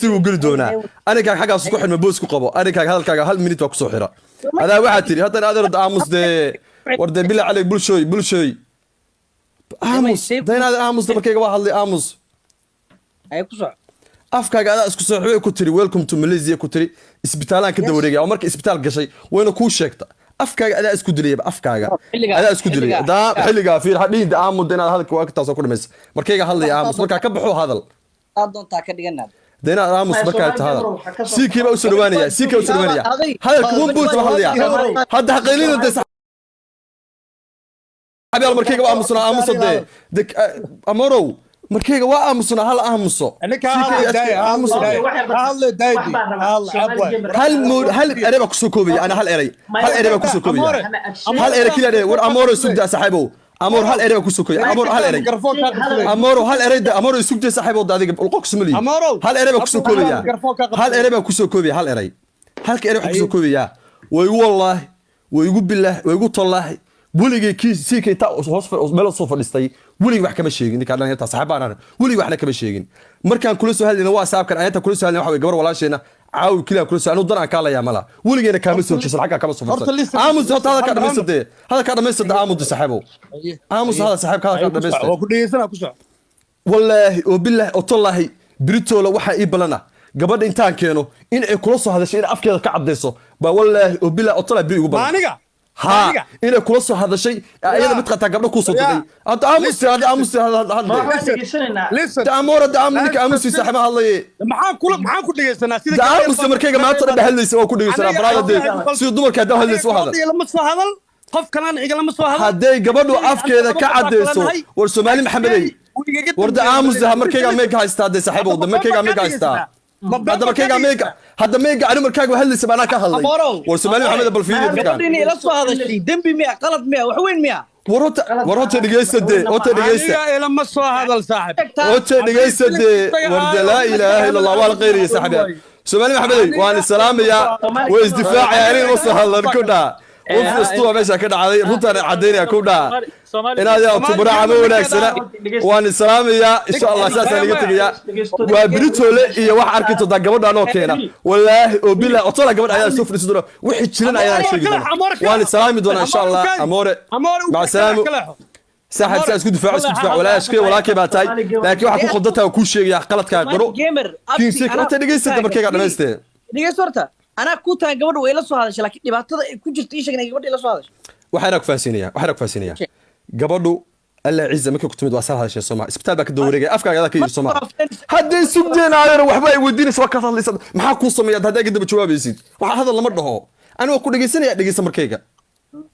history وقول دونا أنا كان حاجة أسكو حد مبوس كقبو أنا كان هذا كان هل مني توقف صحيرة هذا واحد تري هذا أنا رد آموس ده ورد بالله عليك بلشوي آموس ده هذا آموس ده مركيجا واحد اللي آموس أي كوسع afkaaga adaa isku soo xubay ku tiri welcome to Malaysia ku tiri isbitaalaan ka dawreegay oo markii isbitaal gashay wayna ku sheegta afkaaga adaa isku dilay afkaaga adaa isku dilay daa xilliga fiir hadhiin aamud inaad hadalka waa ka taasoo ku dhameys markayga hadlaya aamus markaa ka baxo hadal doontaa ka dhiganaa deena aamus markaa ta hadal siikiiba u soo dhawaanaya siikiiba u soo dhawaanaya hadalka wuu buut ma hadlaya hadda xaqeelina de saxaabi markayga aamusna aamusade dik amorow markayga waa aamusna hal aamuso hal ereba ku soo koobay ana hal ereba ku soo koobay hal ere kila war amoro sugda saxiibo amor hal ereba ku soo koobay amor hal ere amoro hal ereda amoro sugda saxiibo adiga ulqoq sumali hal ereba ku soo koobay hal ereba ku soo koobay hal erey halka ereba ku soo koobay way wallahi way ugu billah way ugu tallahi buligay kiisii ta hoos meel soo fadhistay buligay wax kama sheegin ninka dhan inta saxaabana buligay waxna kama sheegin markaan kula soo hadlayna waa saabkan ayanta kula soo hadlayna waxa way gabar walaasheena caawi kila kula soo anu dan kala yaamala buligayna kama soo jeesan xagga kama soo farsan aamus hada ka dhameysatay hada ka dhameysatay aamus saxaabo aamus hada saxaabka ka dhameystay waa ku dhigeysana ku soc wallahi oo billahi oo tallahi britola waxa ii balana gabadha intaan keeno in ay kula soo hadashay in afkeeda ka cadeyso ba wallahi oo billahi oo tallahi ugu balana aniga ها إلى كل صو هذا الشيء أيضا متقطع قبل كوسو تدي أنت أمس هذا listen أمور أمنك أمس يسحب الله maxaa ku dhigeysanaa sida أمس مركي ما ترى بهالليس أو كل يسنا برادة سو دمر كده هالليس وهذا lama soo hadal qof kalaan iga lama soo hadal هدي قبل أفك إذا كعديسو ورسومالي محمدي ورد أمس مركي ميك هايستا سحب وده مركي ميك هايستا هذا مركيغا ميغا هذا ميغا أنا مركيغا هل سبانا كهالي ورسمالي محمد بالفيديو كان قبلني لا سو هذا الشيء دمبي 100 غلط 100 وحوين 100 وروت دغيسدي اوت دغيسد aniga lama soo hadal saaxib اوت دغيسدي ورد لا اله الا الله ولا غير يا صاحبي سمعني محمد وانا السلام يا وازدفاع يا ريت وصل كنا وفستوا ماشي كده runtan cadeynaya ku dhaa inaad yaa tubra ama wanaagsan waan islaamaya insha Allah saas laga tagaya waa britole iyo wax arki to gabadhan oo keena wallahi oo bila otala gabadh ayaa soo fadhiisto wixii jiran ayaa sheegay waan islaami doona insha Allah amore ma salaam saxad saas ku difaac wala ashkay wala kibataay laakiin waxa ku qodata ku sheegaya qaladka garo kiinsi ka dhigaysta markayga dhameystay dhigaysorta أنا كنت قبل وإلا سو هذا لكن دبعت كنت إيش أنا قبل إلا سو هذا وحرك فاسينيا قبله ألا عزة ما كنت متواصل هذا الشيء سمع اسبتال بك الدوري أفكار هذا كي سمع هذا سبدين على وحباي وديني سواك هذا اللي ما حكون سمية هذا قد بتشوفه بيزيد وهذا اللي مرة هو أنا وكل جيسني دقيسة مركيكا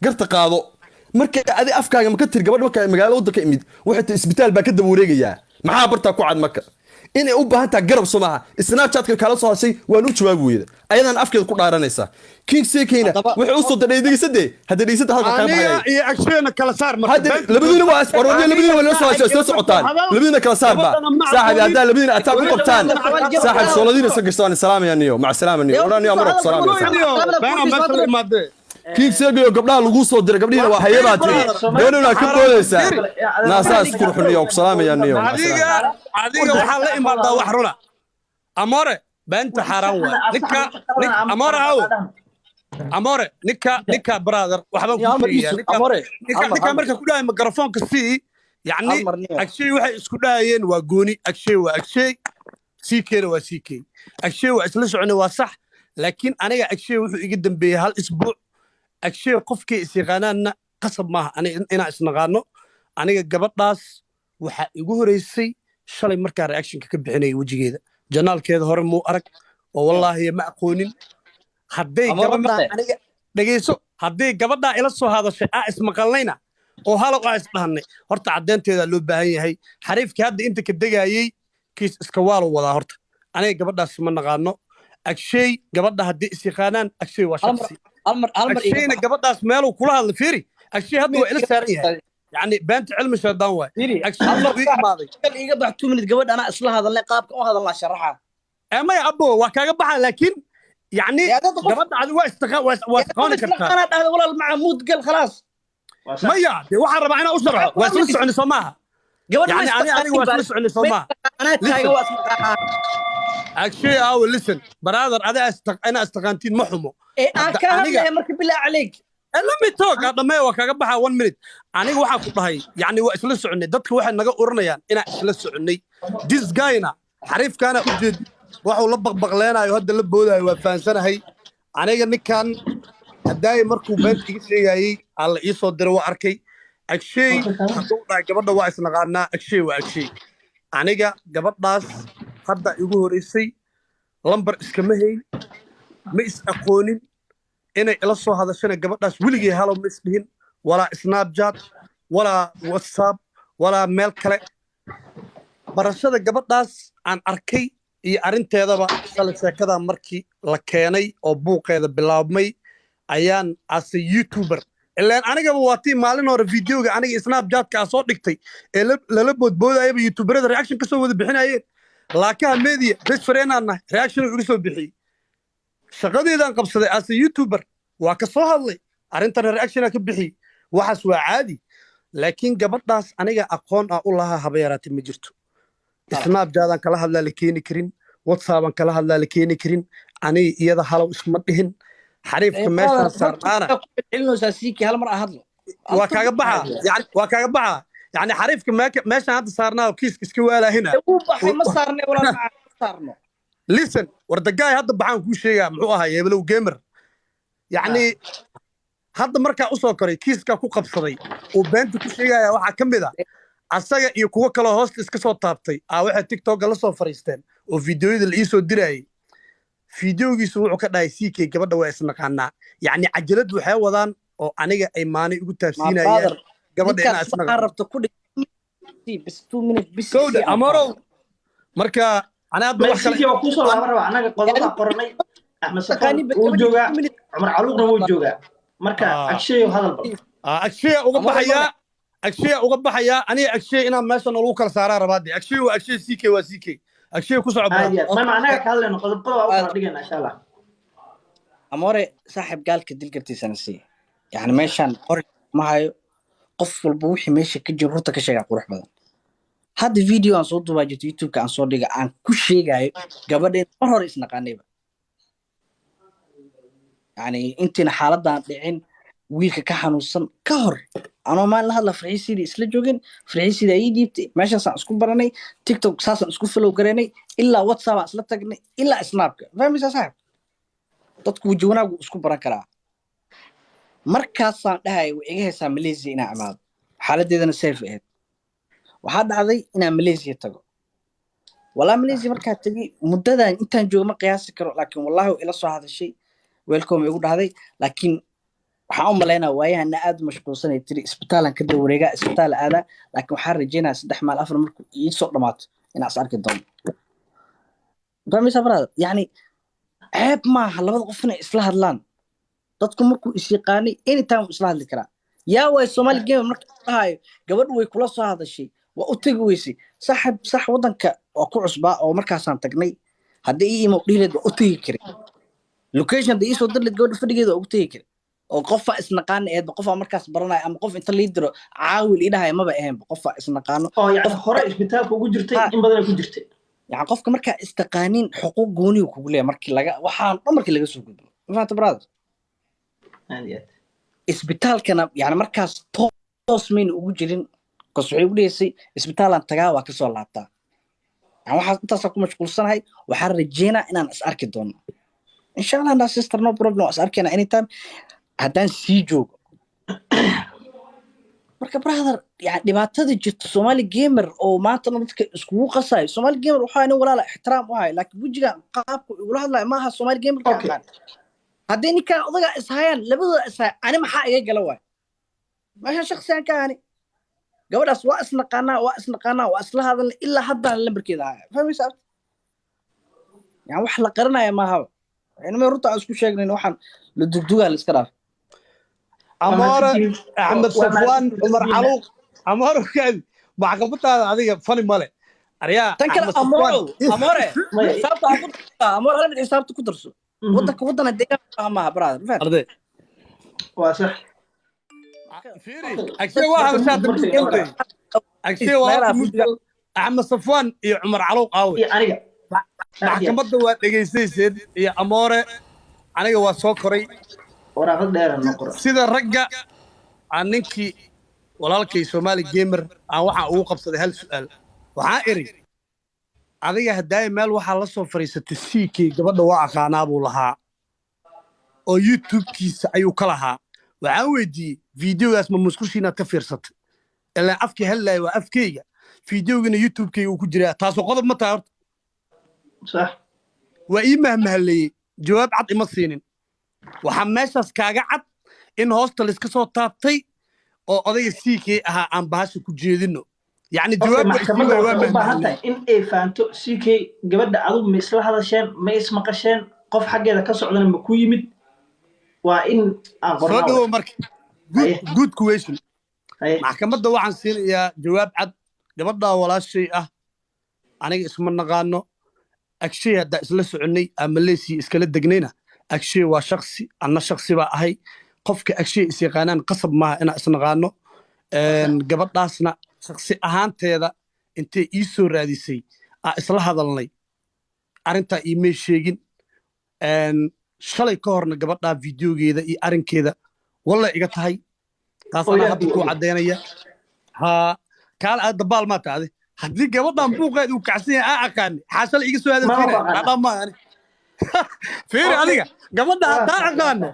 قرت قاضو مركيكا هذه أفكار ما كنت قبل ما كان مقالة ودك إميد وحتى اسبتال بك الدوري يا معاه برتك وعد مكة inay u baahan tahay garab Soomaha Snapchat-ka kala soo hashay waan u jawaab weeyda ayadan afkeeda ku dhaaranaysa King Seekina wuxuu u soo dhigaysadee hada dhigisada halka ka baxay iyo action kala saar marka labadina waa warwada labadina waa soo hashay soo socotaan labadina kala saar ba saaxib hada labadina ataa ku qabtaan saaxib sooladina soo gastaan salaam ya niyo mac salaam niyo orani amro salaam bana masal imaade King Seekina gabdhaha lagu soo diray gabdhiina waa hay'adaha tiri doonana ka boodaysa naasaas ku xuniyo salaam ya niyo adiga waxa la imaadaa wax runa amore banta xaraan waa ninka amore aw amore ninka brother waxba ku sheegay ninka marka ku dhaay mikrofoonka si yani agshay waxay isku dhaayeen waa gooni agshay waa agshay CK waa CK agshay waa isla soconay waa sax laakiin aniga agshay wuxuu iga dambeeyay hal isbuuc agshay qofkii isiqaanaana qasab maaha ina isnaqaano aniga gabadhaas waxa igu horeysay shalay markaa reaction ka bixinay wajigeeda janaalkeeda hore muu arag oo wallahi ma aqoonin haday gabadha aniga dhageyso haday gabadha ila soo hadashay ismaqalnayna oo hal oo isdhahnay horta cadeynteeda loo baahan yahay xariifkii hadda inta ka dagayay kiis iska waalo wada horta aniga gabadhaas ma naqaano agshay gabadha hadii isiqaanaan agshay waa shakhsi agshayna gabadhaas meel uu kula hadla fiiri agshay hadda waa ila saaran yahay يعني بنت علم الشيطان واي ماضي قال إيجا بحثوا من الجواد أنا أصلها هذا اللي قابك أو هذا الله شرحه أما يا أبو وكاجا بحا لكن يعني جبت على واسقون كرتا هذا ولا المعمود قال خلاص ما يا دي واحد ربع أنا أسرع واسلس عن سماها يعني أنا واسلس عن سماها أنا تاجا actually أو listen brother أنا استقانتين محمو أنا مركب بالله عليك let me talk هذا ما هو كعبها 1 minute أنا واحد كطهي يعني وإسلس عني دتك واحد نجا قرنا يعني أنا إسلس عني this guy نا حريف كان أوجد واحد لبق بغلينا يهد اللبوده وفانسنا هي أنا قلنا كان هداي مركو بنت يجي على يصدر وأركي أكشي حطونا قبضنا وايس نقالنا أكشي وأكشي أنا قبض ناس هذا يقول رئيسي لمبر إسكمهي ميس أقونين إنه إلصو هذا الشيء قبض ناس ولقي هالو مسبهين ولا سناب شات ولا واتساب ولا ميل كله برشة قبض ناس عن أركي أرنت هذا بقى سلسلة كذا مركي لكيني أو بوق هذا بلابمي أيان as a YouTuber إلا أنا قبل وقتي مالنا ورا فيديو أنا سناب جات كأصوت دكتي للبود بودا يبي يوتيوبر هذا رياكشن كسوه ذا بحين أيه لكن ميديا بس فرينا أنا رياكشن يقولوا بحي شغلي إذا قبصة as a YouTuber وكسوها الله أرنت الرياكشن أكبحي وحسوا عادي لكن قبل ناس أنا أقون أقول لها هبيرات مجرتو سناب جات كلها هذا لكيني كرين واتساب كلها هذا لكيني كرين أنا يدا حلو اسمتهن حريف كماشة صار أنا إنه ساسيكي هالمرة هذا وكاقبعها يعني حريف كماشة هذا صارنا وكيس كوالا هنا ما صارنا ولا ما صارنا listen وردقاي هذا بحان كل شيء معوها يبلو جيمر يعني هذا مركا أسوكري كيس كاكو قبصدي وبنت كل شيء waxa kamida asaga iyo kuwa kale host iska soo taabtay waxa TikTok la soo fariisteen oo fiidiyoyada la soo diray fiidiyoogiisu wuxuu ka dhahay CK gabadha waa isnaqaanaa yani cajalad waxay wadaan oo aniga ay maani ugu taabsiinayaan gabadha inaa isnaqaan rabto ku dhig bis 2 minutes bis soo amaro marka ana hadda wax kale CK ku soo laaban raba anaga qodobada qoranay Ahmed Safan uu jooga Umar Caluqna wuu jooga marka agshay hadalba agshay uga baxaya ani agshay inaan meeshan lagu kala saaraa rabaadi agshay waa agshay CK waa CK أشياء كوسع بعض. ما معناه كهلا نقد بقى أوقع إن شاء الله. أموري صاحب قال كديل قرتي سنسي. يعني ماشان قرر ما هي قفل بوحي ماشي كجيب روتك شيء قروح بدن. هذا فيديو عن صوت واجد يوتيوب كان صوت دقة عن كل شيء جاي قبل مرة رئيسنا قانيبه. يعني أنت نحالة ده الحين ويلك كحنوصن كهر. أنا ما لها إلا فرعيسي دي إسلا جوجن فرعيسي ده يجي ماشي صار أسكون براني تيك توك ساسا أسكون فلو قراني إلا واتساب أصلا تجني إلا سناب فاهم إيش صاحب تدكو جونا أسكون برا كلا مركز صار ده وإيه صار ماليزيا إنا عماد حالة دي أنا سيف إيه وحد هذا إنا ماليزيا تجو ولا ماليزيا مركز تجي مدة أنت جو ما قياس كرو لكن والله إلى صح هذا الشيء ويلكم يقول هذا لكن waxaan u maleynaa waayahana aad mashquulsan ay tiri isbitaalan ka dawreega isbitaal aada laakiin waxaan rajeynaa 3 maal 4 markuu ii soo dhamaato inaan arki doono damisa brother yani ceeb maaha labada qof inay isla hadlaan dadku markuu is yaqaanay anytime isla hadli karaa yaa way Somali game markuu tahay gabadhu way kula soo hadashay waa u tagi weysay sax wadanka oo ku cusbaa oo markaasaan tagnay hadii ii imo dhileed u tagi karay location da ii soo dirlid gabadha fadhigeeda ugu tagi karay oo qofa isnaqaan ee qofa markaas baranay ama qof inta liidro caawil idahay maba ahayn qofa isnaqaano oo yaani hore isbitaalka ugu jirtay in badan ku jirtay yaani qofka marka istaqaanin xuquuq gooni uu kugu leeyahay markii laga soo gudbo faanta brother aad isbitaalkana yaani markaas toos meen ugu jirin qosxay ugu leeyahay isbitaalan tagaa waa ka soo laabtaa yaani waxa intaas ku mashquulsanahay waxaan rajeynaa inaan is arki doono insha Allah na sister no problem is arkina anytime haddaan sii joogo marka brother yani dhibaatada jirta Somali gamer oo maanta dadka iskugu qasay Somali gamer waxa ay walaal ixtiraam u hay laakiin wajiga qaabku ugu hadlay ma aha Somali gamer ka qaan haddii ninka odaga ishayaan labada isay ani maxaa iga gala way ma shakhsiyan kaani gabadhaas waa isnaqaana waa isla hadal ilaa haddaan lambarkeeda ahay fahmaysa yani wax la qaranayo ma aha يعني ما يرد على اسكو شيغنين waxaan la dugduga la iska dhaaf Amara Ahmed Safwan Umar Caluq Amara kaad maxkamadaada adiga fani male ariya tan kale Amore hal mid xisaabta ku darso wadana deegaanka ma aha brother fahad arday waa sax fiiri agshay waxa saad dugduga agshay waa Ahmed Safwan iyo Umar Caluq aawi aniga maxkamadda waa dhegaystayseen iyo amoore aniga waa soo koray waraaqad dheer aan qoro sida ragga aan ninkii walaalkay Soomaali gamer aan waxa ugu qabsaday hal su'aal waxaa iri adiga haday meel waxa la soo fariisatay CK gabadha waa aqaanaa buu lahaa oo YouTube-kiisa ayuu ka lahaa waxaan weydiiyey videogaas ma musqushiina ka fiirsatay ilaa afkii halaay waa afkeyga videogana YouTube-keyga uu ku jiraa taasoo qodob ma tahay horta صح waa ii mahmahalay jawaab cad ima siinin waxa meeshaas kaaga cad in hostel iska soo taabtay oo odayga CK ahaa aan bahasha ku jeedino يعني جواب maxkamadda waxay u baahan tahay in ay faanto CK gabadha adigu ma isla hadasheen ma ismaqasheen qof xaggeeda ka socdana ma ku yimid waa in aan soo dhawo marka good question maxkamadda waxaan siinayaa jawaab cad gabadha walaashay ah aniga isma naqaano agshay hadda isla soconay ama leesi iskala degnayna agshay waa shakhsi anna shakhsi baa ahay qofka agshay is yaqaanaan qasab maaha inaan isnaqaano gabadhaasna shakhsi ahaanteeda intay ii soo raadisay aan isla hadalnay arrintaa iimay sheegin shalay ka horna gabadhaa videogeeda iyo arrinkeeda walla iga tahay taasana hadda kuu caddaynaya haa kaal aad dabaal maa taade haddii gabadhan buuqeed uu kacsan yahay aa aqaani xaashala iga soo hadalsiinaya fiiri adiga gabadha haddaa aqaano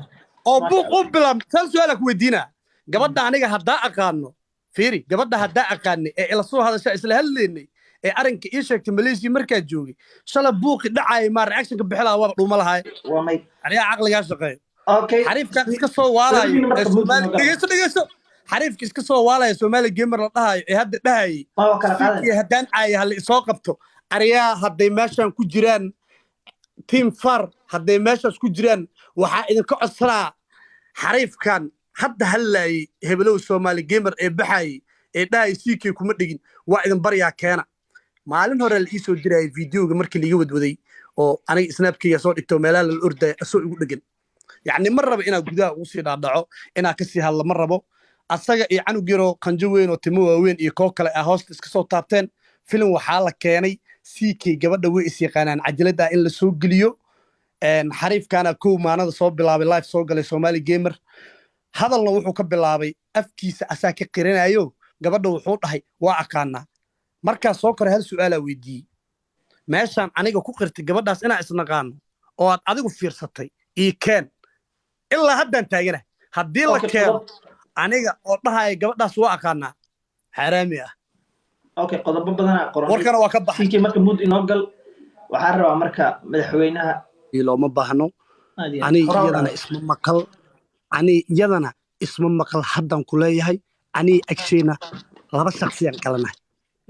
oo buuq u bilam sal su-aala ku weydiinaa gabadha aniga haddaa aqaano fiiri gabadha haddaa aqaani ee ila soo hadasha isla hadlaynay ee arrinka ii sheegtay Malaysia markaa joogay shala buuqi dhacay ma reaction ka bixilaa waa dhuma lahaay wamay aniga aqliga shaqeey okay xariifkan iska soo waalayo dhegeyso xariifka iska soo waalayo Soomaali gamer la dhahayo ee hadda dhahay waa kala qaadan haddaan ay hal soo qabto ariyaa hadday meeshan ku jiraan team far hadday meeshaas ku jiraan waxa idinka codsanaa xariifkan hadda halay heblow Soomaali gamer ee baxay ee dhahay CK kuma dhigin waa idin baryaa keena maalin hore la isoo diray videoga markii liga wadwaday oo aniga snapkiga soo dhigto meelaha la orday soo igu dhagan yani mar raba inaa gudaha ugu sii dhaadhaco inaa ka sii hadla mar rabo asaga iyo canug yaro qanjo weyn oo timo waaweyn iyo koo kale ah hoosta iska soo taabteen filim waxaa la keenay CK gabadha way is yaqaanaan cajalada in la soo geliyo xariifkana kow maanada soo bilaabay live soo galay Soomaali gamer hadalna wuxuu ka bilaabay afkiisa asaa ka qiranayo gabadha wuxuu dhahay waa aqaana marka soo kor hal su'aal weydiiyay meeshan aniga ku qirtay gabadhaas inaa isnaqaano oo aad adigu fiirsatay ii keen ilaa haddaan taagana haddii la keeno aniga oo dhahay gabadhaas waa aqaana xaraami ah okay qodobo badan qoran warkana waa ka baxay CK marka mood inoo gal waxaan rabaa marka madaxweynaha looma baahno aniga iyadana isma maqal haddaan ku leeyahay aniga agshayna laba shakhsiyaan kalanahay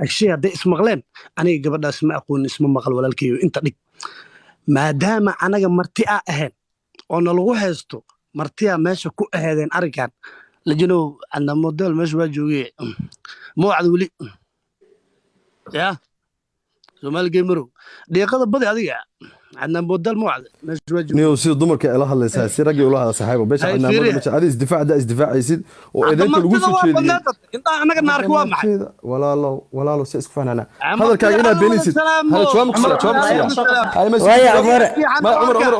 agshay hadday ismaqleen aniga gabadhaas ma aqoonin isma maqal walaalkeeyo inta dhig maadaama anaga marti aa ahayn oo nalagu haysto martiyaa meesha ku aheedeen arrinkan lajinow cadna model meesha waa joogay mawcad weli ya Soomaali gamerow deeqada badi adiga عندنا موديل موعد نيو سيد دمرك إلى هلا سي رجع ولا هذا صاحبه بس عندنا موديل مش هذا ازدفاع ده ازدفاع يصير وإذا أنت الوصول شيء أنت أنا قلنا نعرف واضح ولا له سيسك فانا هذا كائنا بينيسيد هذا شو مكسر شو مكسر هاي مش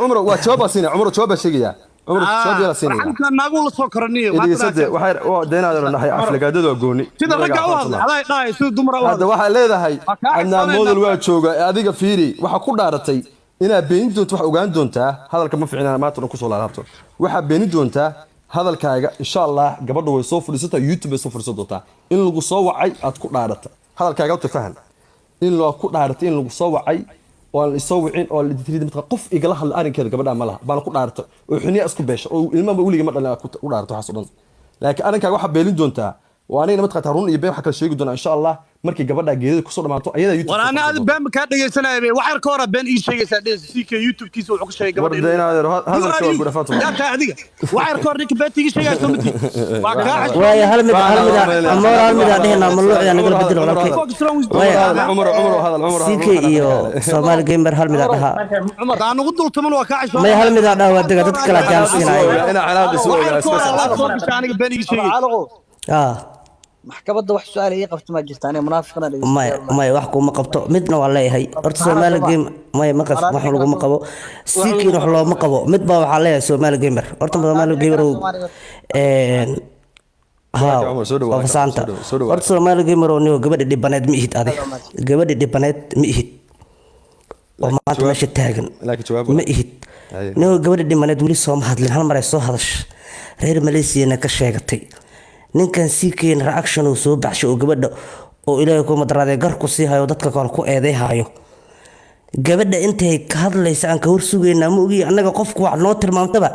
عمر وشو بسينا عمر شو بشيء عمر شو بيلا سينا كان نقول سكرني إذا صدق وحير دينا هذا نحي عفلة قاعدة وجوني كذا رجع واضح هذا سيد دمر واضح هذا واحد ليه هاي عندنا موديل واحد شو هذيك فيري وحكون دارتي إنا بين دونت wax ogaan doontaa hadalka ma fiicna maanta ku soo laabto waxa been doontaa hadalkaaga insha Allah gabadhu way soo fadhiisata YouTube soo fadhiiso doontaa in lagu soo wacay aad ku dhaarata hadalkaaga u tafahan in loo ku dhaarata in lagu soo wacay oo la soo wicin oo la diiday mid qof igala hadal arrinkeeda gabadha ma laha baan ku dhaarata oo xuniya isku beesha oo ilmaha wiliga ma dhalin ku dhaarata waxa soo dhan laakiin arrinkaaga waxa been doontaa وأنا ما تقطع رون يبين حكى شيء قدنا إن شاء الله مركي قبلنا جديد كسر معطو أيها يوتيوب وأنا هذا بام كاتب يسنا وحير كورة بين إيش شيء سادس سيك يوتيوب كيسو وحكي شيء قبل وردينا هذا الشو أقول فاطمة لا كهذيك وحير كورة نك بيت يجي شيء سمتي ويا هل مدا دهنا ملوع يعني قول بدل ولا كي ويا عمر سيك إيو سومال جيمبر هل مدا دها عمر أنا قلت تمن وكاعش ما هل مدا ده ودك تتكلم جالسين أنا على بسوي أنا بين يجي شيء maxkamadda wax su'aal ay qabto ma jirta aniga munaafiqna may wax kuma qabto midna waa leeyahay horta Soomaali game may ma qaf wax lagu ma qabo siikiin wax loo ma qabo mid baa waxa leeyahay Soomaali gamer horta Soomaali gamer fasaanta horta Soomaali gamer oo niyo gabadha dhibaneed ma ihid aday gabadha dhibaneed ma ihid oo maanta meesha taagan ma ihid niyo gabadha dhibaneed wali soo hadlin hal mar ay soo hadash reer Malaysia ka sheegatay ninkan siikiin reaction uu soo baxshay oo gabadha oo ilaahay ku madraaday gar ku sii hayo dadka kale ku eedeehayo gabadha intay ka hadlaysa aan ka hor sugeynaa ma ogi annaga qofku wax noo tilmaamtaba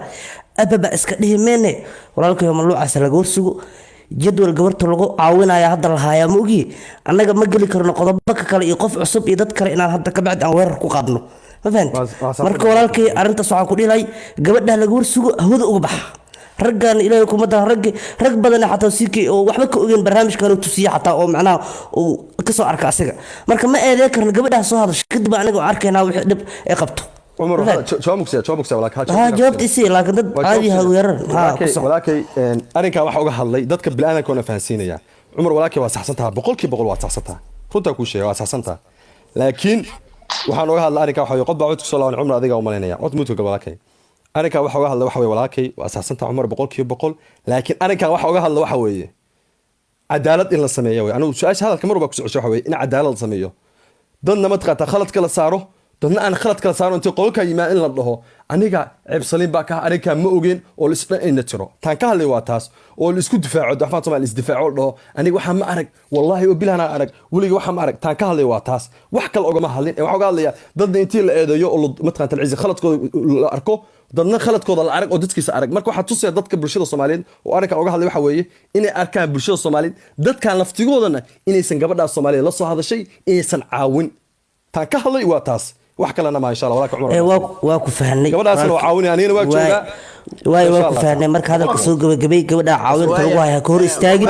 ababa iska dhihimeene walaalkay mamluucaas laga hor sugo jadwal gabarta lagu caawinaya hadda la haayaa ma ogi annaga ma geli karno qodobo kale iyo qof cusub iyo dad kale inaan hadda ka bacd aan weerar ku qaadno ma fahanti marka walaalkay arintaas waxa ku dhilay gabadha laga hor sugo hawada uga bax raggan ilaahay kuma dara rag badan xataa siikay oo waxba ka ogeyn barnaamijkan uu tusiyo xataa oo macnaha uu ka soo arka asiga marka ma eedeey karna gabadha soo hadashay kadib aniga oo arkayna wixii dhib ay qabto عمر جوابك ولا كاتب جاوبت إسي لكن ضد عادي هاوير ولكن أنا كان واحد أقول هاللي ضد قبل أنا كنا فهسينه يعني عمر ولكن واسحسنتها بقول واسحسنتها كنت أقول شيء واسحسنتها لكن وحنا أقول هالله أنا كان واحد يقطع عودك صلاة عمر هذيك أو مالينيا عود موت قبل ولكن أنا كان واحد أقول هالله واحد ولكن واسحسنتها عمر بقول لكن أنا كان واحد أقول هالله واحد عدالة إلا السمية أنا وش هذا كمر بقول شو حوي إن عدالة السمية ضلنا متقطع خلط كلا صاره dadna aan khalad kala saaro intii qolka yimaad in la dhaho aniga ceeb saliin baa ka ariga ma ogeen oo la isla in tiro tan ka hadlay waa taas oo la isku difaaco dafaan Soomaali isdifaaco dhaho aniga waxa ma arag wallahi oo bilana arag waliga waxa ma arag tan ka hadlay waa taas wax kale oga ma hadlin waxa uga hadlaya dadna intii la eedayo oo matqan talciis khaladkooda la arko dadna khaladkooda la arag oo dadkiisa arag marka waxa tusay dadka bulshada Soomaaliyeed oo arinka uga hadlay waxa weeye inay arkaan bulshada Soomaaliyeed dadkan laftigoodana inaysan gabadha Soomaaliyeed la soo hadashay inaysan caawin tan ka hadlay waa taas wax kalena ma insha Allah walaak Umar waa ku fahanay gabadhaas loo caawinay anina waa joogaa waa ku fahanay marka hadalka soo gabagabay gabadha caawinta lagu hayaa ka hor istaagin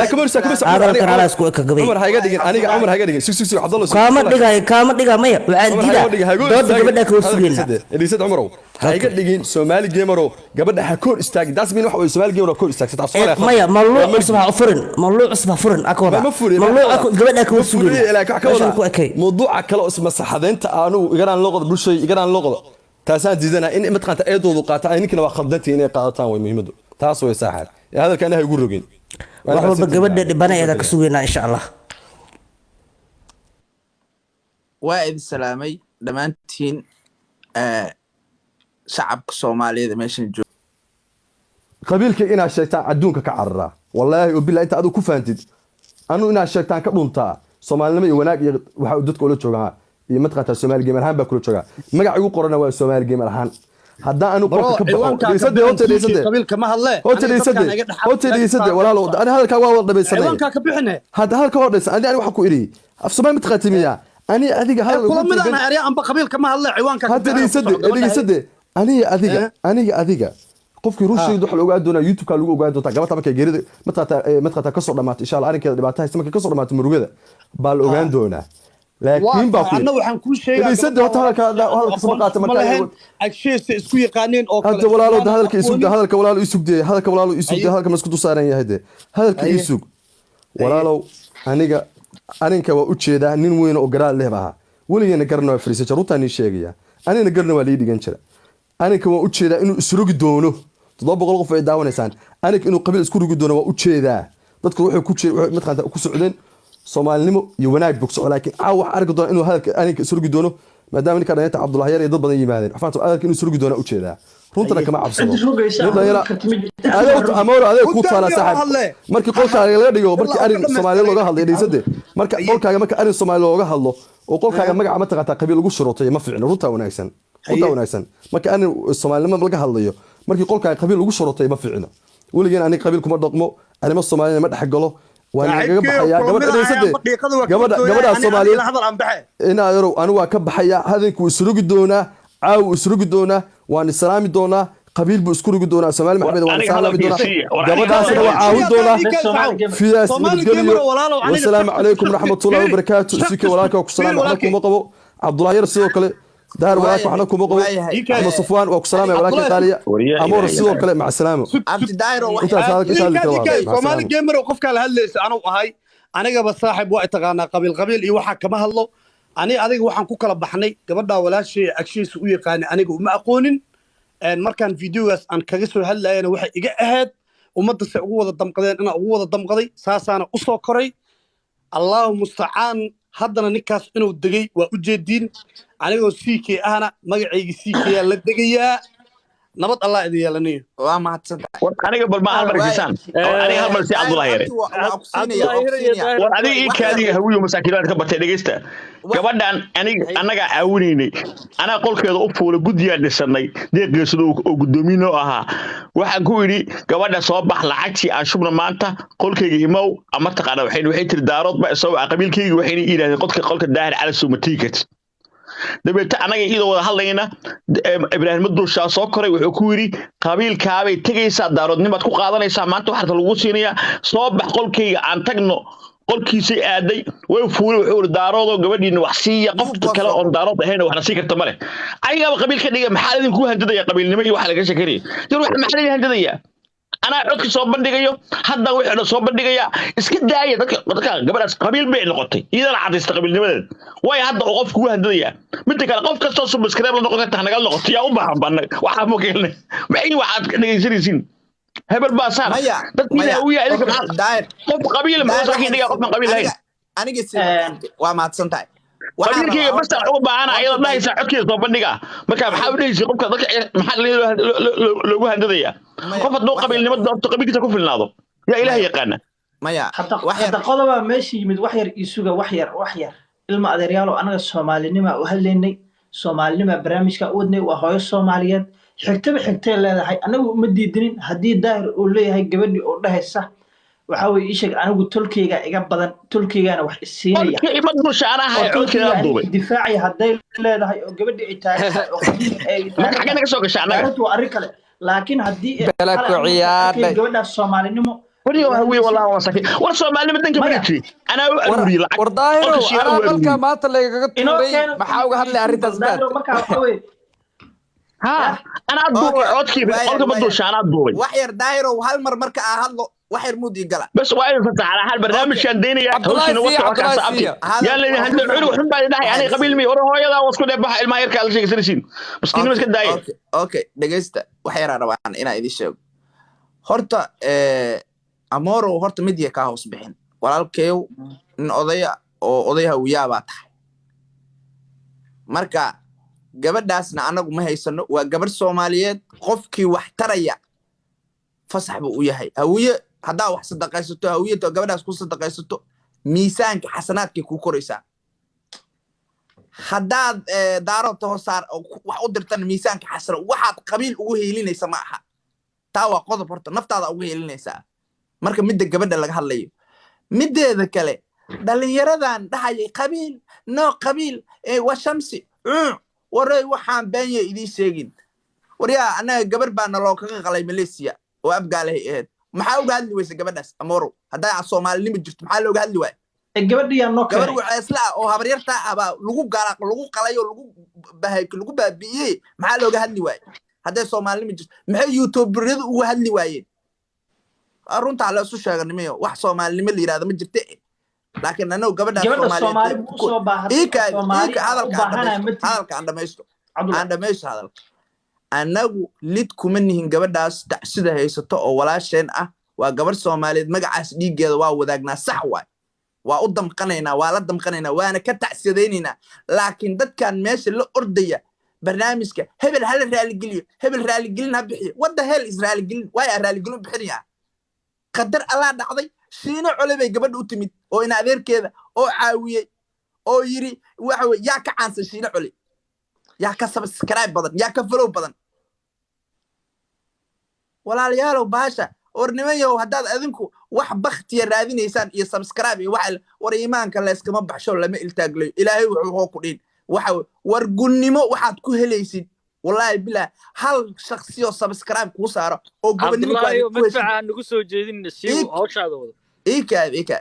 hadalkan ala isku ka gabay Umar hayga dhigin aniga Umar hayga dhigin sug Abdullah kaama dhiga maya waxaan diidaa dood gabadha ka hor sugayna Eliisad Umar hayga dhigin Soomaali gamer gabadha ha ka hor istaagin taas min wax way Soomaali gamer ka hor istaagtay Soomaali maya maluu usbax furin maluu usbax furin akooda maluu gabadha ka hor sugayna موضوع كلا اسمه صحدنت أنا يقرأ اللغة بلشة يقرأ اللغة تاسان جدنا إن متقنت أيضا وقاطع إن كنا وخدتي إن قاطعان ومهم تاسو يساحر هذا كان يقول رجين وحول بجبد بنا إذا كسوينا إن شاء الله وائد السلامي دمانتين شعب الصومالي إذا ماشي جو قبيلك إن الشيطان عدونك كعرة والله وبالله أنت أدو كفانتد أنو إن الشيطان كبنتا Soomaalnimo iyo wanaag iyo waxa dadku la joogaa iyo matqata Soomaali gamer ahaan ba kula joogaa magac ugu qorana waa Soomaali gamer ahaan hadda aanu qofka ka baxo qabiilka ma hadle hotelisade walaalo ana halka waa wada dhabaysanay ciwaanka ka bixine hadda halka hodaysan ani waxa ku iri af Soomaali matqatimiya ani adiga hal kula midana ariya amba qabiilka ma hadle ciwaanka hotelisade aniga adiga qofkii ruushaydu waxa lagu aadona YouTube ka lagu ogaan doonta gabadha markay geerida matqata ka soo dhamaatay insha Allah arinkeeda dhibaataysan markay ka soo dhamaato murugada baa la ogaan doonaa laakiin baa anna waxaan ku sheegay Eliisad wata halka soo qaata markaa agsheesa isku yaqaaneen oo kale walaalo hadalka walaalo halka masku tusaaran yahay hadalka isug walaalo aniga waa u jeedaa nin weyn oo garaad leh baa waligeena garnaa fariisay jaruutaan sheegaya anina garna waa liidigan jira aniga waa u jeedaa inuu isrugi doono 700 qof ay daawanaysaan aniga inuu qabiil isku rugi doono waa u jeedaa dadku waxay ku jeedaan matqanta ku socdeen Soomaalinimo iyo wanaag bogso laakiin wax arki doona inuu hadalka aniga isrugi doono maadaama ninka dhanayta Abdullah yar iyo dad badan yimaadeen afaanto hadalka inuu isrugi doono u jeedaa runtana kama cabsado amoor adeeg ku taala saaxib markii qolkaaga laga dhigo markii arin Soomaali looga hadlay Eliisad marka qolkaaga marka arin Soomaali looga hadlo oo qolkaaga magaca ma taqaata qabiil lagu shurutay ma fiicno runta wanaagsan marka arin Soomaalinimo laga hadlayo markii qolkaaga qabiil lagu shurutay ma fiicno waligeena aniga qabiil kuma dhaqmo arimo Soomaaliyeed ma dhaxgalo waan naga baxaya gabadha Soomaaliyeed ina yaro anu waa ka baxaya hadalku isrugi doona waan islaami doona qabiil buu isku rugi doona Soomaali maxamed waan islaami doona gabadhaasna waa caawin doona fiyaas midgaliyo wassalaamu calaykum raxmatullaahi wa barakaatuh sika walaalka ku salaam calaykum qabo Abdullah yar sidoo kale دار وراك وحنا كم قبو أحمد صفوان وكسلام وراك إيطاليا أمور السيدو كله مع السلامة أنت دايرو Soomaali gamer oo qofka la hadlaysa anu ahay anigaba saaxib waa taqaanaa qabiil iyo waxa kama hadlo adiga waxaan ku kala baxnay gabadha walaashay agshiisa u yaqaan aniga uma aqoonin markaan videogaas aan kaga soo hadlayana waxay iga ahayd ummadda say ugu wada damqadeen inaan ugu wada damqaday saasaana u soo koray allahu mustacaan haddana ninkaas inuu degay waa u jeediin anigoo CK ahna magacayga CK yaa la degayaa nabad allah idin yeelanayo waa mahadsantahay aniga bal ma halmarkiisaan aniga halmar si Cabdullaahi yare war adiga ii kaadiga hawiyo masaakiinada ka bartay dhageysta gabadhan anaga caawinaynay ana qolkeeda u fuula gudiga dhisanay deeqeysado oo gudoomiino ahaa waxaan ku yiri gabadha soo bax lacagtii aan shubna maanta qolkeyga imow ama taqaana waxay tiri daarood ba soo qabiilkeyga waxay yiraahdeen qolka daahir cali soo matiikat dabeeta anaga iyadoo wada hadlayna Ibraahim Maduusha soo koray wuxuu ku yiri qabiilkaabay tagaysaa daaroodnimaad ku qaadanaysaa maanta waxa lagu siinayaa soo bax qolkeyga aan tagno qolkiisa aaday way fuulay wuxuu daaroodo gabadhiina wax siiya qofka kale oo daarood ahayn wax nasiib karta male ayaga qabiilka dhiga maxaa idin ku handadaya qabiilnimo iyo wax laga sheekeeyay yar wax maxaa idin handadaya أنا عدك صوب بندقيو حتى وحنا صوب بندقيا إسكت داعية ذاك قبل قبيل بين نقطة إذا عاد يستقبل نمد واي حتى وقف كوه هندية منتك القف كسر صوب سكراب النقطة تحنا قال نقطة يا أمها بنا واحد مكيلنا بعين واحد نجيسين هبل باسان تكمل هوية إذا داير قف قبيل ما ساكين دقيقة قف من قبيل هاي أنا قلت وما تسنتاي قبيل بس أوبا أنا أيضا لا يساعد كذا صوب بندقة ما كان حاول يجي قف كذا محل لو هندية قف الدو قبيل نمد قبيل كذا كوف الناظر يا إلهي يقنا maya hadda qodoba meesha yimid wax yar isuga wax yar ilma adeeryaalo anaga Soomaalinima u hadlaynay Soomaalinima barnaamijka u wadnay waa hooyo Soomaaliyeed xigtay leedahay anagu uma diidinin hadii daahir uu leeyahay gabadhi oo dhahaysa waxa way ii sheeg anigu tolkeyga iga badan tolkeygana wax isiinaya ima dusha ana hay codkeeda duubay difaaci haday leedahay oo gabadhi ay tahay oo xagga naga soo gashay anaga waa arrin kale laakiin hadii gabadha Soomaalinimo وريو هوي والله وصفي ورسوا معلم الدنك بنتي انا اوري لك ورداهرو انا قلك ما تلقى توري ما حاوغ هادلي اريد اسبات ها انا ادوي عودكي قلت بدوش انا ادوي وحير دايرو وهالمر مركا هادلو وحير مودي قلا بس وايد فتح على هالبرنامج كان دينيا هوشي نوقف وكان صعبتي يا اللي هند عرو حن بعد يعني قبيل مي ورا هويدا واسكو دبح الماير كان شيء سرسين مسكين مسك داير اوكي دغيستا وحير روان انا idin sheego horta amoro horta media ka hoos bixin walaalkeeyo in odaya oo odayaha uu yaaba tahay marka gabadhaasna anagu ma haysano waa gabar Soomaaliyeed qofkii wax taraya fasax buu u yahay hawiye hadaa wax sadaqaysato hawiye to gabadhaas ku sadaqaysato miisaanka xasanaadkii ku koraysaa hadaad daaro to saar wax u dirtan miisaanka xasana waxaad qabiil ugu heelinaysa ma aha taa waa qodob horta naftaada ugu heelinaysaa marka midda gabadha laga hadlayo mideeda kale dhalinyaradan dhahayay qabiil qabiil waa shamsi waray waxaan beenye idii sheegin wariyaa anaga gabar baa naloo kaga qalay Malaysia oo abgaalahay ahayd maxaa uga hadli weysa gabadhaas amoro hadaa Soomaalinimo jirto maxaa looga hadli waay gabadhiyan noo gabar waxaasla oo habaryarta aba lagu qalayo lagu baabiyay maxaa looga hadli waay hadaa Soomaalinimo jirto maxay YouTuberadu uga hadli waayeen arunta la soo sheeganimo wax Soomaalinimo la yiraahdo ma jirto laakiin anagu gabadha Soomaaliyeed ku soo baahatay hadalka aan dhamaysto hadalka anagu lid kuma nihin gabadhaas tacsida haysato oo walaasheen ah waa gabar Soomaaliyeed magacaas dhiigeeda waa wadaagnaa sax waay waa u damqanaynaa waa la damqanaynaa waana ka tacsideynayna laakiin dadkan meesha la ordaya barnaamijka hebel hal raali geliyo hebel raali gelin ha bixiyo wada hel Israa'iil gelin way raali gelin bixiya qadar Allah dhacday shiina culay gabadh u timid oo in adeerkeeda oo caawiyay oo yiri waxa way yaa ka caansan shiina culay yaa ka subscribe badan yaa ka follow badan walaalayaal baasha ornimayo hadaad adinku wax bakhtiya raadinaysaan iyo subscribe iyo wax war iimaanka la iskama baxsho lama iltaaglayo ilaahay wuxuu ku dhiin waxa war gunnimo waxaad ku helaysid والله بالله هل شخصية سبسكرايب كوسارة أو قبل والله مدفع نقول سوجيدين السيو أو شاذ هذا إيكا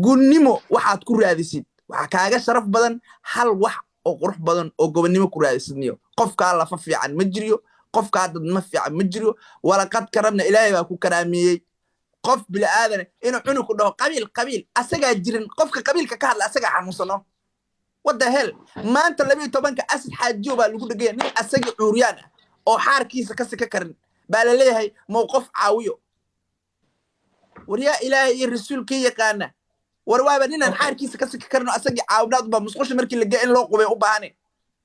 قنيمو واحد كوراديسيد وحكاجة شرف بدن هل واحد أو قرح بدن أو قبنيمو كوراديسيد نيو قف كلا ففي عن مجريو قف كعدد مفي عن مجريو ولا قد كرمنا إلهي وكو كرامي qof bila aadan inuu cunug ku dhaho qabiil asagaa jirin qofka qabiilka ka hadla asagaa xanuunsano what the hell maanta 12 asad xaajiyo baa lagu dhagaya nin asagii cuuriyaan ah oo xaarkiisa ka sika karin baa la leeyahay mowqif caawiyo wariya ilaahay iyo rasuulkii yaqaana war waaba ninaan xaarkiisa ka sika karin asagii caawinaad ba musqusha markii la geeyo in loo qubay u baahan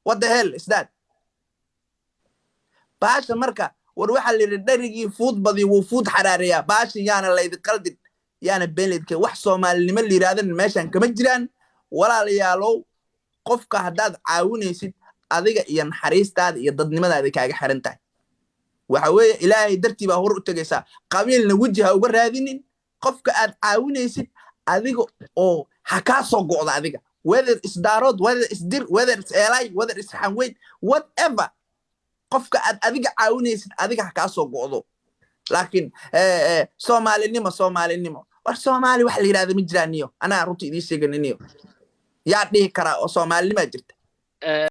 what the hell is that baasha marka war waxa la yiri dharigii fuud badi wuu fuud xaraareeyaa baasha yaana la idin qaldin yaana beenleedka wax Soomaalinimo la yiraahdaan meeshan kama jiraan walaalayaalow qofka hadaad caawinaysid adiga iyo naxariistaada iyo dadnimadaada kaaga xiran tahay waxa weeye ilaahay dartii baa hor u tagaysaa qabiilna wajiha uga raadinin qofka aad caawinaysid adiga oo ha ka soo go'do adiga whether is daarood whether is dir whether is eelay whether is xanweyn whatever qofka aad adiga caawinaysid adiga ha ka soo go'do laakiin Soomaalinimo war Soomaali wax la yiraahdo ma jiraan niyo ana runtii idin sheeganiniyo yaa dhihi kara oo Soomaalinimo jirta